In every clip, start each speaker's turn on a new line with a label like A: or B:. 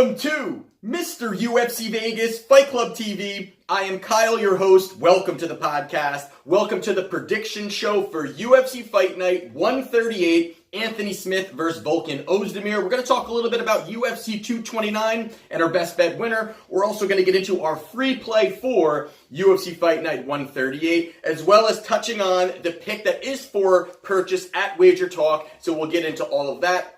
A: Welcome to Mr. UFC Vegas Fight Club TV. I am Kyle, your host. Welcome to the podcast. Welcome to the prediction show for UFC Fight Night 138, Anthony Smith versus Volkan Oezdemir. We're going to talk a little bit about UFC 229 and our best bet winner. We're also going to get into our free play for UFC Fight Night 138, as well as touching on the pick that is for purchase at Wagertalk. So we'll get into all of that.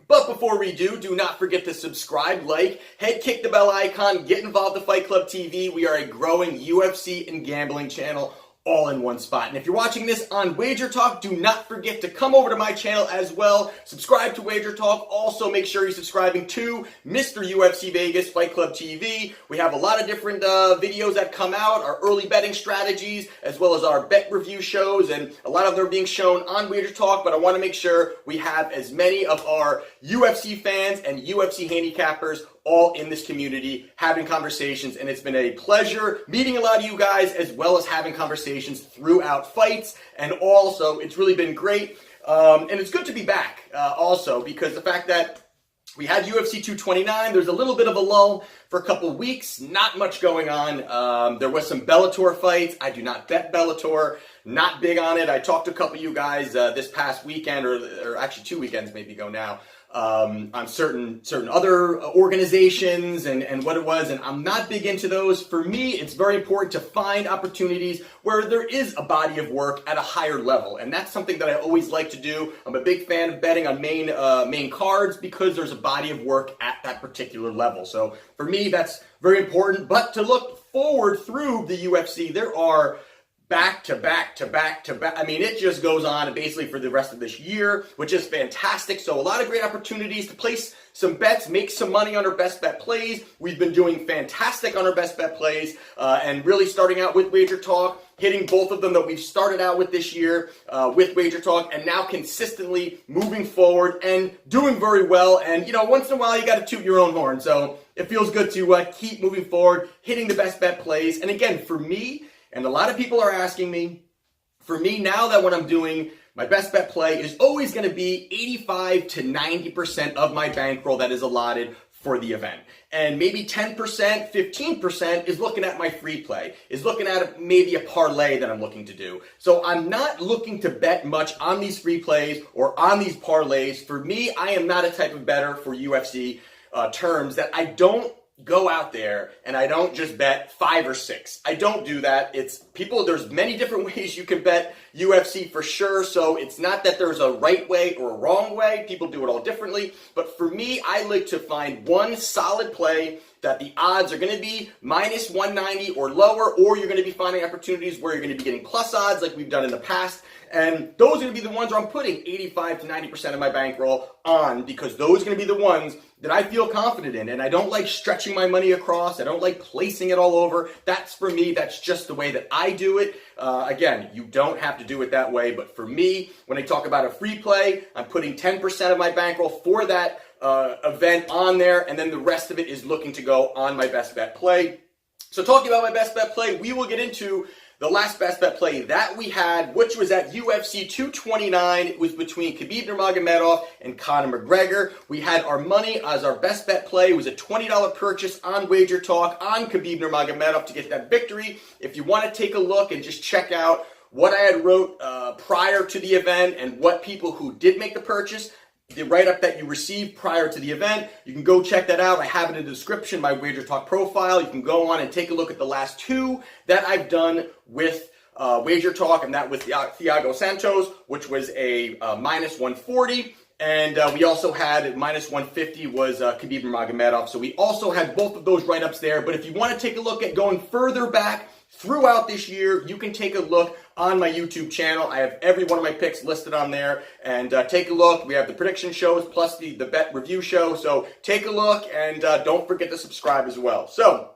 A: But before we do not forget to subscribe, like, kick the bell icon, get involved with Fight Club TV. We are a growing UFC and gambling channel all in one spot. And if you're watching this on Wagertalk, do not forget to come over to my channel as well. Subscribe to Wagertalk. Also, make sure you're subscribing to Mr. UFC Vegas Fight Club TV. We have a lot of different videos that come out, our early betting strategies, as well as our bet review shows, and a lot of them are being shown on Wagertalk, but I want to make sure we have as many of our UFC fans and UFC handicappers all in this community having conversations, and it's been a pleasure meeting a lot of you guys as well as having conversations throughout fights, and also it's really been great, and it's good to be back also because the fact that we had UFC 229, there's a little bit of a lull for a couple weeks, not much going on. There was some Bellator fights. I do not bet Bellator, not big on it. I talked to a couple of you guys this past weekend, or actually 2 weekends maybe ago now, on certain other organizations and what it was, and I'm not big into those. For me, it's very important to find opportunities where there is a body of work at a higher level, and that's something that I always like to do. I'm a big fan of betting on main cards because there's a body of work at that particular level. So for me, that's very important. But to look forward through the UFC, there are back to back. I mean, it just goes on basically for the rest of this year, which is fantastic. So a lot of great opportunities to place some bets, make some money on our best bet plays. We've been doing fantastic on our best bet plays, and really starting out with Wagertalk, hitting both of them that we've started out with this year with Wagertalk, and now consistently moving forward and doing very well. And, you know, once in a while you got to toot your own horn. So it feels good to keep moving forward, hitting the best bet plays. And again, for me, and a lot of people are asking me, for me now that what I'm doing, my best bet play is always going to be 85 to 90% of my bankroll that is allotted for the event. And maybe 10%, 15% is looking at my free play, is looking at maybe a parlay that I'm looking to do. So I'm not looking to bet much on these free plays or on these parlays. For me, I am not a type of bettor for UFC terms that I don't go out there and I don't just bet 5 or 6. I don't do that. It's people, there's many different ways you can bet UFC for sure. So it's not that there's a right way or a wrong way. People do it all differently. But for me, I like to find one solid play that the odds are going to be minus 190 or lower, or you're going to be finding opportunities where you're going to be getting plus odds like we've done in the past. And those are going to be the ones where I'm putting 85 to 90% of my bankroll on, because those are going to be the ones that I feel confident in. And I don't like stretching my money across. I don't like placing it all over. That's for me. That's just the way that I do it. Again, you don't have to do it that way. But for me, when I talk about a free play, I'm putting 10% of my bankroll for that event on there, and then the rest of it is looking to go on my best bet play. So talking about my best bet play, we will get into the last best bet play that we had, which was at UFC 229. It was between Khabib Nurmagomedov and Conor McGregor. We had our money as our best bet play. It was a $20 purchase on Wagertalk on Khabib Nurmagomedov to get that victory. If you want to take a look and just check out what I had wrote prior to the event and what people who did make the purchase, the write-up that you received prior to the event, you can go check that out. I have it in the description, my Wagertalk profile. You can go on and take a look at the last two that I've done with Wagertalk, and that was Thiago Santos, which was a minus 140. And we also had minus 150 was Khabib Nurmagomedov. So we also had both of those write-ups there. But if you want to take a look at going further back throughout this year, you can take a look on my YouTube channel. I have every one of my picks listed on there, and take a look. We have the prediction shows plus the bet review show. So take a look, and don't forget to subscribe as well. So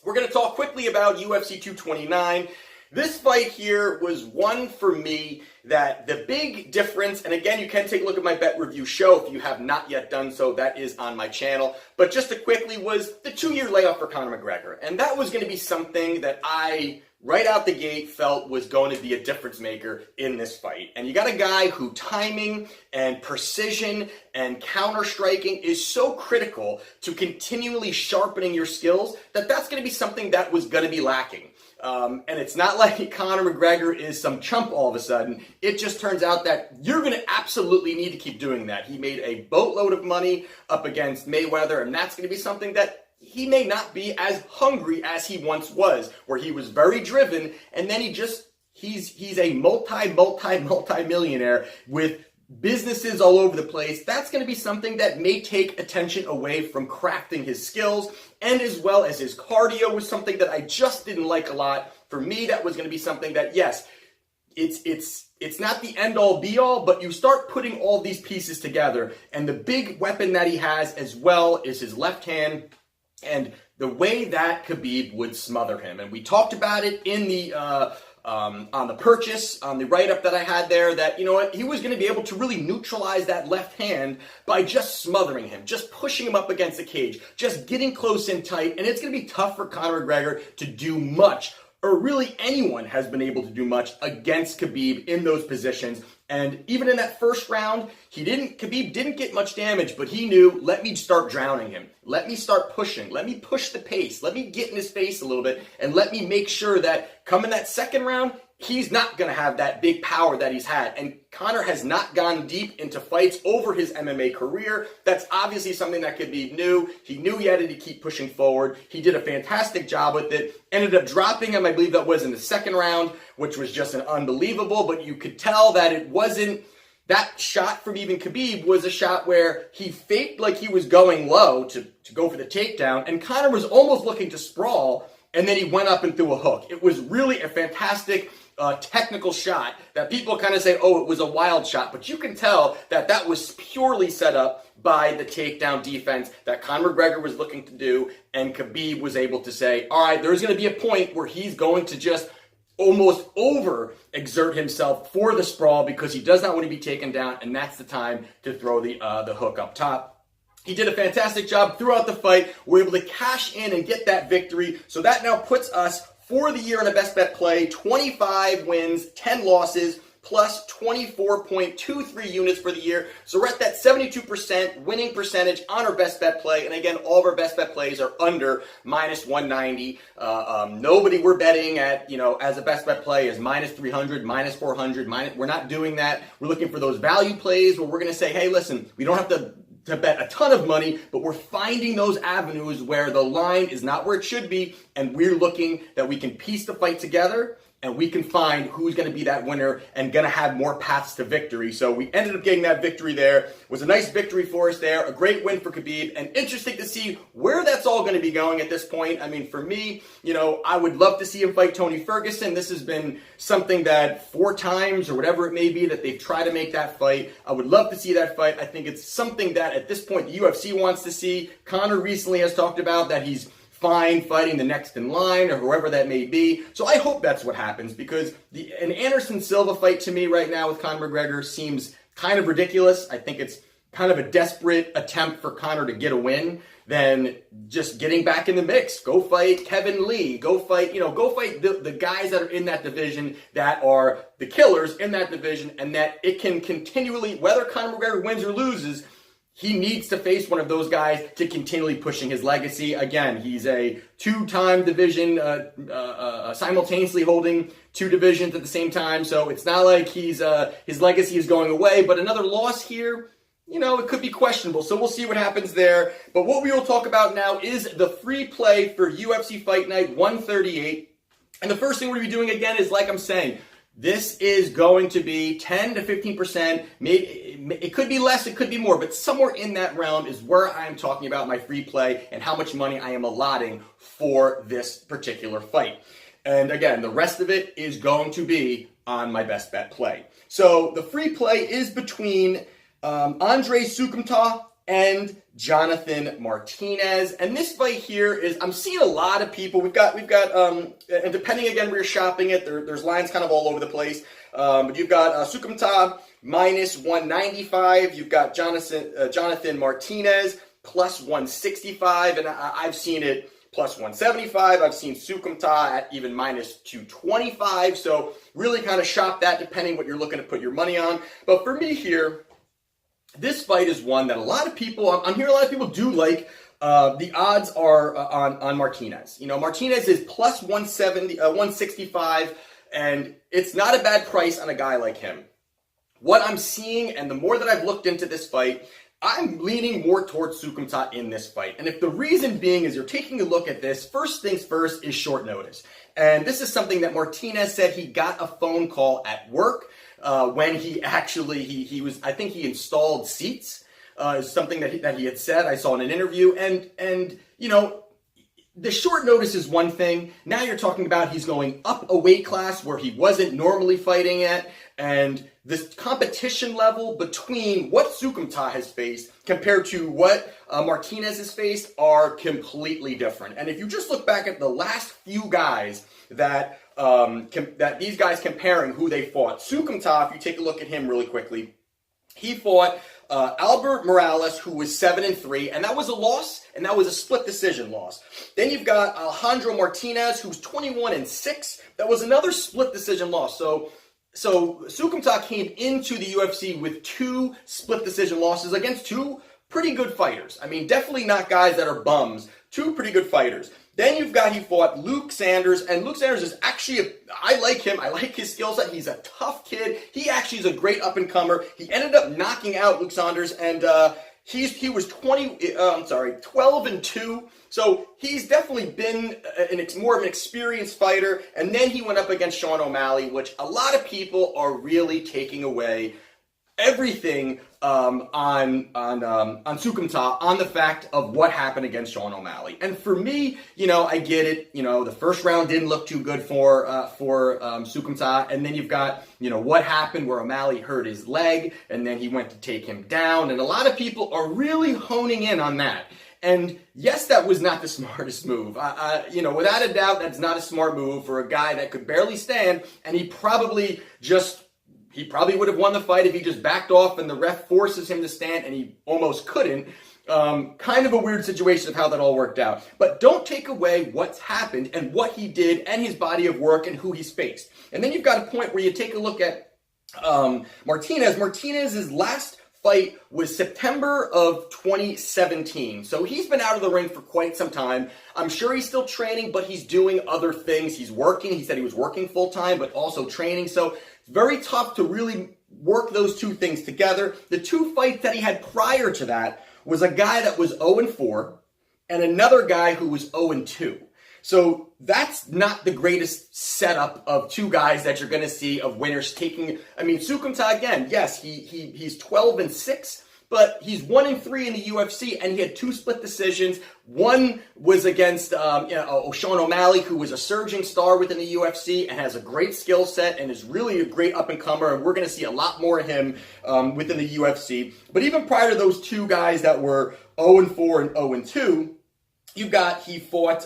A: we're going to talk quickly about UFC 229. This fight here was one for me that the big difference, and again, you can take a look at my bet review show if you have not yet done so, that is on my channel, but just to quickly was the 2-year layoff for Conor McGregor. And that was going to be something that I, right out the gate, felt was going to be a difference maker in this fight. And you got a guy who timing and precision and counter striking is so critical to continually sharpening your skills that that's going to be something that was going to be lacking. And it's not like Conor McGregor is some chump all of a sudden. It just turns out that you're going to absolutely need to keep doing that. He made a boatload of money up against Mayweather, and that's going to be something that he may not be as hungry as he once was, where he was very driven, and then he's a multi-millionaire with businesses all over the place. That's going to be something that may take attention away from crafting his skills, and as well as his cardio was something that I just didn't like a lot. For me, that was going to be something that, yes, it's not the end-all be-all, but you start putting all these pieces together, and the big weapon that he has as well is his left hand, and the way that Khabib would smother him. And we talked about it in the on the purchase, on the write-up that I had there, that, you know what, he was going to be able to really neutralize that left hand by just smothering him, just pushing him up against the cage, just getting close and tight, and it's going to be tough for Conor McGregor to do much, or really anyone has been able to do much against Khabib in those positions. And even in that first round, Khabib didn't get much damage, but he knew, let me start drowning him. Let me start pushing. Let me push the pace. Let me get in his face a little bit, and let me make sure that come in that second round, he's not going to have that big power that he's had. And Conor has not gone deep into fights over his MMA career. That's obviously something that Khabib knew. He knew he had to keep pushing forward. He did a fantastic job with it. Ended up dropping him, I believe that was in the second round, which was just an unbelievable, but you could tell that it wasn't, that shot from even Khabib was a shot where he faked like he was going low to go for the takedown, and Conor was almost looking to sprawl, and then he went up and threw a hook. It was really a fantastic technical shot that people kind of say, oh, it was a wild shot, but you can tell that that was purely set up by the takedown defense that Conor McGregor was looking to do, and Khabib was able to say, all right, there's going to be a point where he's going to just almost over-exert himself for the sprawl because he does not want to be taken down, and that's the time to throw the hook up top. He did a fantastic job throughout the fight. We're able to cash in and get that victory, so that now puts us for the year in a best bet play, 25 wins, 10 losses, plus 24.23 units for the year. So we're at that 72% winning percentage on our best bet play. And again, all of our best bet plays are under minus 190. Nobody we're betting at, as a best bet play is minus 300, minus 400. We're not doing that. We're looking for those value plays where we're going to say, hey, listen, we don't have to bet a ton of money, but we're finding those avenues where the line is not where it should be, and we're looking that we can piece the fight together, and we can find who's going to be that winner and going to have more paths to victory. So we ended up getting that victory there. It was a nice victory for us there, a great win for Khabib, and interesting to see where that's all going to be going at this point. I mean, for me, I would love to see him fight Tony Ferguson. This has been something that 4 times or whatever it may be that they've tried to make that fight. I would love to see that fight. I think it's something that at this point the UFC wants to see. Conor recently has talked about that he's fine fighting the next in line or whoever that may be. So I hope that's what happens, because an Anderson Silva fight to me right now with Conor McGregor seems kind of ridiculous. I think it's kind of a desperate attempt for Conor to get a win than just getting back in the mix. Go fight Kevin Lee. Go fight the guys that are in that division that are the killers in that division, and that it can continually, whether Conor McGregor wins or loses, he needs to face one of those guys to continually pushing his legacy. Again, he's a 2-time division, simultaneously holding 2 divisions at the same time. So it's not like his legacy is going away. But another loss here, it could be questionable. So we'll see what happens there. But what we will talk about now is the free play for UFC Fight Night 138. And the first thing we're going to be doing again is, like I'm saying, this is going to be 10 to 15%. It could be less, it could be more, but somewhere in that realm is where I'm talking about my free play and how much money I am allotting for this particular fight. And again, the rest of it is going to be on my best bet play. So the free play is between Andrei Sukumta and Jonathan Martinez. And this fight here is, I'm seeing a lot of people. We've got, and depending again where you're shopping it, there's lines kind of all over the place. But you've got Sukumta minus 195. You've got Jonathan Martinez plus 165, and I've seen it plus 175. I've seen Sukumta at even minus 225. So really kind of shop that depending what you're looking to put your money on. But for me here, this fight is one that a lot of people, I'm hearing a lot of people do like. The odds are on Martinez. You know, Martinez is plus 165, and it's not a bad price on a guy like him. What I'm seeing, and the more that I've looked into this fight, I'm leaning more towards Sukumta in this fight. And if the reason being is you're taking a look at this, first things first is short notice. And this is something that Martinez said he got a phone call at work when he actually, he was, I think he installed seats, is something that he had said. I saw in an interview. And you know, the short notice is one thing. Now you're talking about he's going up a weight class where he wasn't normally fighting at, and this competition level between what Sukumta has faced compared to what Martinez has faced are completely different. And if you just look back at the last few guys that these guys comparing who they fought, Sukumta, if you take a look at him really quickly, he fought Albert Morales, who was 7-3, and that was a loss, and that was a split decision loss. Then you've got Alejandro Martinez, who's 21-6. That was another split decision loss. So Sukumta came into the UFC with 2 split decision losses against 2 pretty good fighters. I mean, definitely not guys that are bums. 2 pretty good fighters. Then he fought Luke Sanders, and Luke Sanders is actually, I like him. I like his skill set. He's a tough kid. He actually is a great up-and-comer. He ended up knocking out Luke Sanders, and he was 12-2. So he's definitely been more of an experienced fighter. And then he went up against Sean O'Malley, which a lot of people are really taking away everything on Sukumta on the fact of what happened against Sean O'Malley. And for me, you know, I get it. You know, the first round didn't look too good for Sukumta, and then you've got, you know, what happened where O'Malley hurt his leg, and then he went to take him down, and a lot of people are really honing in on that. And yes, that was not the smartest move. You know, without a doubt, that's not a smart move for a guy that could barely stand, and he probably would have won the fight if he just backed off and the ref forces him to stand, and he almost couldn't. Kind of a weird situation of how that all worked out. But don't take away what's happened and what he did and his body of work and who he's faced. And then you've got a point where you take a look at Martinez. Martinez's last fight was September of 2017. So he's been out of the ring for quite some time. I'm sure he's still training, but he's doing other things. He's working. He said he was working full time, but also training. So it's very tough to really work those two things together. The 2 fights that he had prior to that was a guy that was 0-4 and another guy who was 0-2. So that's not the greatest setup of 2 guys that you're going to see of winners taking. I mean, Sukumta, again, yes, he's 12-6, but he's 1-3 in the UFC, and he had 2 split decisions. One was against Sean O'Malley, who was a surging star within the UFC and has a great skill set and is really a great up-and-comer, and we're going to see a lot more of him within the UFC. But even prior to those 2 guys that were 0-4 and 0-2, he fought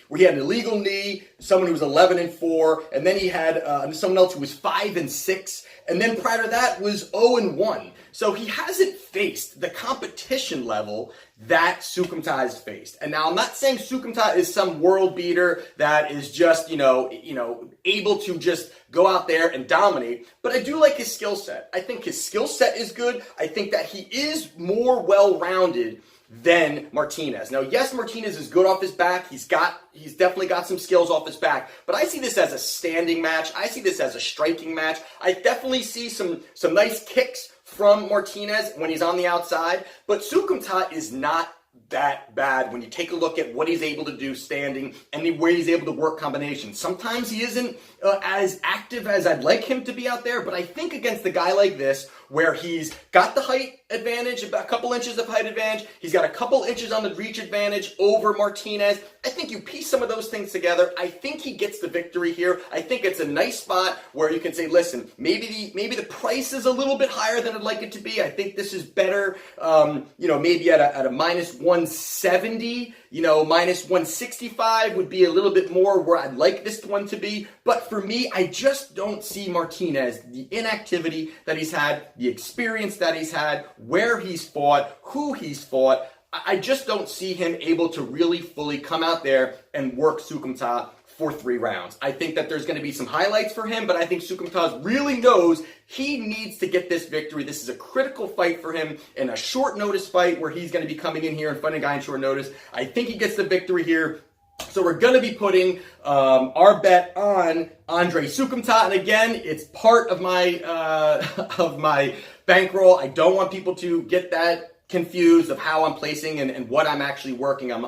A: where he had an illegal knee, someone who was 11-4, and then he had someone else who was 5-6, and then prior to that was 0-1. So he hasn't faced the competition level that Sukumta has faced. And now I'm not saying Sukumta is some world beater that is just, able to just go out there and dominate, but I do like his skill set. I think his skill set is good. I think that he is more well-rounded than Martinez. Now, yes, Martinez is good off his back. He's definitely got some skills off his back, but I see this as a standing match. I see this as a striking match. I definitely see some nice kicks from Martinez when he's on the outside, but Sukumta is not that bad when you take a look at what he's able to do standing and the way he's able to work combinations. Sometimes he isn't as active as I'd like him to be out there, but I think against a guy like this, where he's got the height advantage, about a couple inches of height advantage. He's got a couple inches on the reach advantage over Martinez. I think you piece some of those things together. I think he gets the victory here. I think it's a nice spot where you can say, listen, maybe the price is a little bit higher than I'd like it to be. I think this is better, maybe at a minus 170, minus 165 would be a little bit more where I'd like this one to be. But for me, I just don't see Martinez, the inactivity that he's had, the experience that he's had, where he's fought, who he's fought. I just don't see him able to really fully come out there and work Sukumta for 3 rounds. I think that there's going to be some highlights for him, but I think Sukumta really knows he needs to get this victory. This is a critical fight for him in a short notice fight where he's going to be coming in here and fighting a guy in short notice. I think he gets the victory here. So we're going to be putting our bet on Andre Sukumta, and again, it's part of my bankroll. I don't want people to get that confused of how I'm placing and what I'm actually working on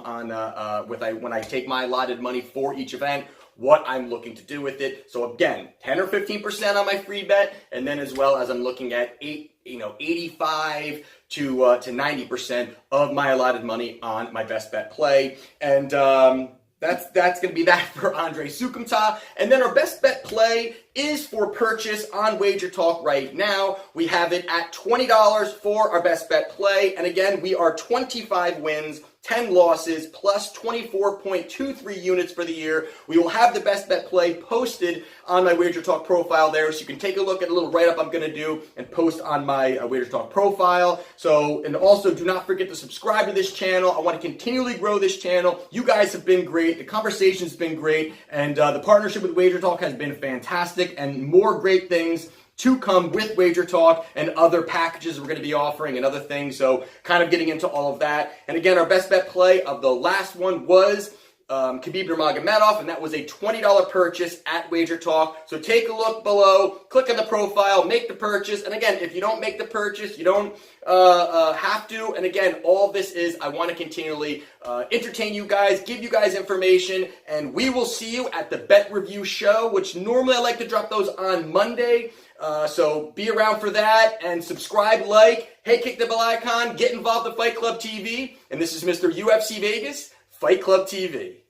A: when I take my allotted money for each event, what I'm looking to do with it. So again, 10 or 15% on my free bet, and then as well as I'm looking at 85 to 90% of my allotted money on my best bet play. And that's going to be that for Andre Sukumta. And then our best bet play is for purchase on Wagertalk right now. We have it at $20 for our best bet play. And again, we are 25 wins, 10 losses, plus 24.23 units for the year. We will have the best bet play posted on my Wagertalk profile there, so you can take a look at a little write-up I'm going to do and post on my Wagertalk profile. So, and also do not forget to subscribe to this channel. I want to continually grow this channel. You guys have been great. The conversation's been great, and the partnership with Wagertalk has been fantastic, and more great things to come with Wagertalk and other packages we're going to be offering and other things. So kind of getting into all of that. And again, our best bet play of the last one was Khabib Nurmagomedov, and that was a $20 purchase at Wagertalk. So take a look below, click on the profile, make the purchase. And again, if you don't make the purchase, you don't have to. And again, all this is, I want to continually entertain you guys, give you guys information, and we will see you at the Bet Review Show, which normally I like to drop those on Monday. So be around for that, and subscribe, like, hey, click the bell icon, get involved with Fight Club TV. And this is Mr. UFC Vegas, Fight Club TV.